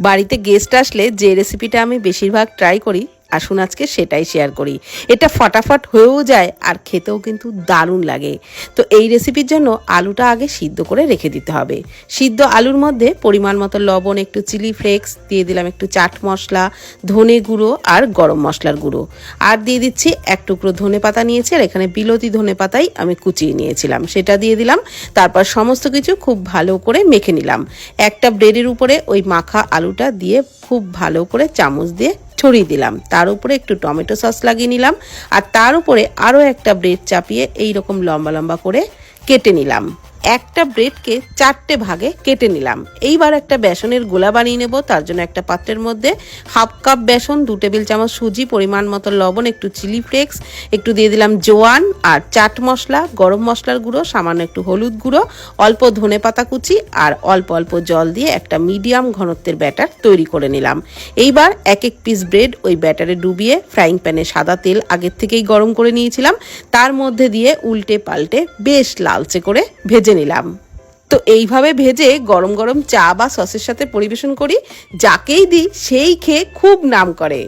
বাড়িতে গেস্ট আসলে যে রেসিপিটা আমি বেশিরভাগ ট্রাই করি, আসুন আজকে সেটাই শেয়ার করি। এটা ফটাফট হয়েও যায় আর খেতেও কিন্তু দারুণ লাগে। তো এই রেসিপির জন্য আলুটা আগে সিদ্ধ করে রেখে দিতে হবে। সিদ্ধ আলুর মধ্যে পরিমাণ মতো লবণ, একটু চিলি ফ্লেক্স দিয়ে দিলাম, একটু চাট মশলা, ধনে গুঁড়ো আর গরম মশলার গুঁড়ো, আর দিয়ে দিচ্ছি এক টুকরো ধনে পাতা নিয়েছি, আর এখানে বিলতি ধনে পাতাই আমি কুচিয়ে নিয়েছিলাম, সেটা দিয়ে দিলাম। তারপর সমস্ত কিছু খুব ভালো করে মেখে নিলাম। একটা ব্রেডের উপরে ওই মাখা আলুটা দিয়ে খুব ভালো করে চামচ দিয়ে ছড়িয়ে দিলাম। তার উপরে একটু টমেটো সস লাগিয়ে নিলাম, আর তার উপরে আরও একটা ব্রেড চাপিয়ে এই রকম লম্বা লম্বা করে কেটে নিলাম। একটা ব্রেডকে 4টে ভাগে কেটে নিলাম। এইবার একটা বেসনের গোলা বানিয়ে নেব। তার জন্য একটা পাত্রের মধ্যে হাফ কাপ বেসন, 2 টেবিল চামচ সুজি, পরিমাণ মতো লবণ, একটু চিলি ফ্লেক্স, একটু দিয়ে দিলাম জোয়ান আর চাট মশলা, গরম মশলার গুঁড়ো, সামান্য একটু হলুদ গুঁড়ো, অল্প ধনে পাতা কুচি আর অল্প অল্প জল দিয়ে একটা মিডিয়াম ঘনত্বের ব্যাটার তৈরি করে নিলাম। এইবার এক এক পিস ব্রেড ওই ব্যাটারে ডুবিয়ে ফ্রাইং প্যানে সাদা তেল আগের থেকেই গরম করে নিয়েছিলাম, তার মধ্যে দিয়ে উল্টে পাল্টে বেশ লালচে করে ভেজে নিলাম। তো এইভাবে ভেজে গরম গরম চা বা সসের সাথে পরিবেশন করি, যাকেই দিই সেই খেয়ে খুব নাম করে।